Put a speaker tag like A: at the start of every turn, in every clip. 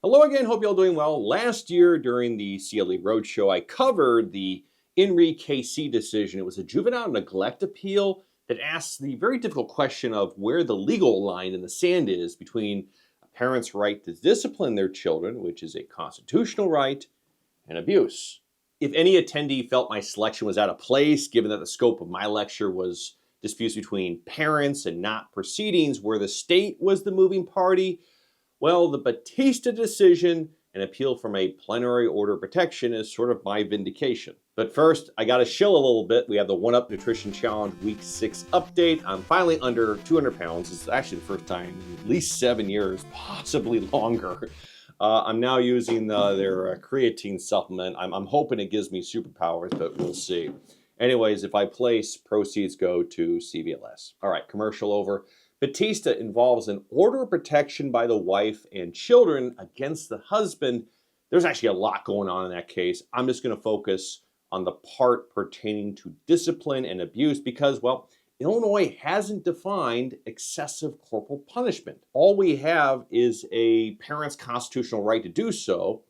A: Hello again, hope you're all doing well. Last year during the CLE Roadshow, I covered the KC decision. It was a juvenile neglect appeal that asks the very difficult question of where the legal line in the sand is between a parent's right to discipline their children, which is a constitutional right, and abuse. If any attendee felt my selection was out of place, given that the scope of my lecture was disputes between parents and not proceedings where the state was the moving party, well, the Batista decision, an appeal from a plenary order of protection, is sort of my vindication. But first, I got to shill a little bit. We have the 1UP Nutrition Challenge Week 6 update. I'm finally under 200 pounds. It's actually the first time in at least 7 years, possibly longer. I'm now using their creatine supplement. I'm hoping it gives me superpowers, but we'll see. Anyways, if I place, proceeds go to CVLS. All right, commercial over. Batista involves an order of protection by the wife and children against the husband. There's actually a lot going on in that case. I'm just going to focus on the part pertaining to discipline and abuse because, well, Illinois hasn't defined excessive corporal punishment. All we have is a parent's constitutional right to do so,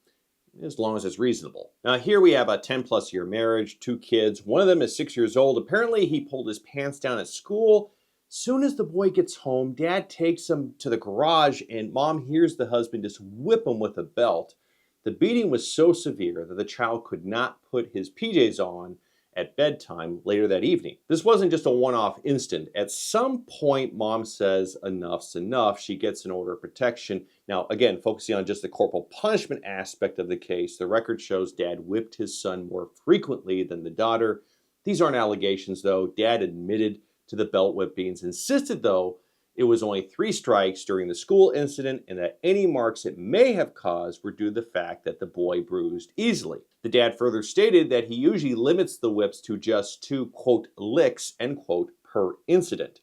A: as long as it's reasonable. Now here we have a 10+ year marriage, 2 kids. One of them is 6 years old. Apparently he pulled his pants down at school. Soon as the boy gets home, dad takes him to the garage and mom hears the husband just whip him with a belt. The beating was so severe that the child could not put his PJs on at bedtime later that evening. This wasn't just a one-off instant. At some point, mom says enough's enough. She gets an order of protection. Now, again, focusing on just the corporal punishment aspect of the case, the record shows dad whipped his son more frequently than the daughter. These aren't allegations, though. Dad admitted to the belt whippings, insisted, though, it was only 3 strikes during the school incident and that any marks it may have caused were due to the fact that the boy bruised easily. The dad further stated that he usually limits the whips to just 2, quote, licks, end quote, per incident.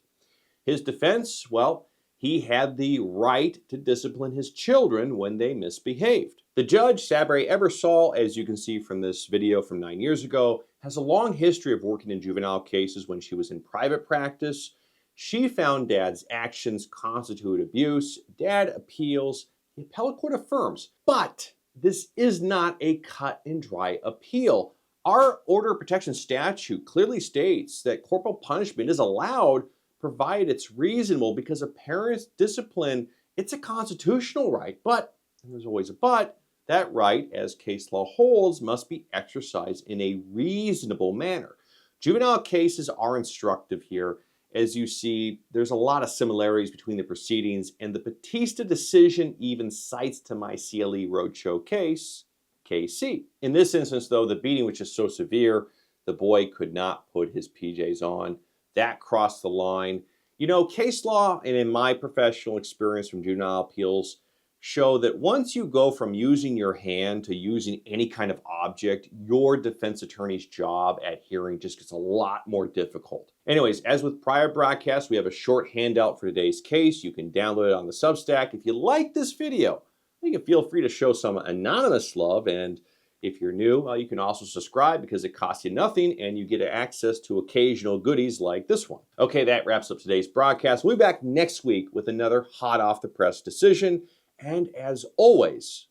A: His defense, well, he had the right to discipline his children when they misbehaved. The judge, Sabri Ebersol, as you can see from this video from 9 years ago, has a long history of working in juvenile cases when she was in private practice. She found dad's actions constitute abuse. Dad appeals. The appellate court affirms. But this is not a cut and dry appeal. Our order of protection statute clearly states that corporal punishment is allowed provided it's reasonable because a parent's discipline, it's a constitutional right. But, and there's always a but, that right, as case law holds, must be exercised in a reasonable manner. Juvenile cases are instructive here. As you see, there's a lot of similarities between the proceedings, and the Batista decision even cites to my CLE Roadshow case, KC. In this instance, though, the beating was just so severe, the boy could not put his PJs on. That crossed the line. You know, case law, and in my professional experience from juvenile appeals, show that once you go from using your hand to using any kind of object, your defense attorney's job at hearing just gets a lot more difficult. Anyways, as with prior broadcasts, we have a short handout for today's case. You can download it on the Substack. If you like this video, you can feel free to show some anonymous love. And if you're new, you can also subscribe because it costs you nothing and you get access to occasional goodies like this one. Okay, that wraps up today's broadcast. We'll be back next week with another hot off the press decision. And as always,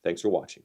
A: thanks for watching.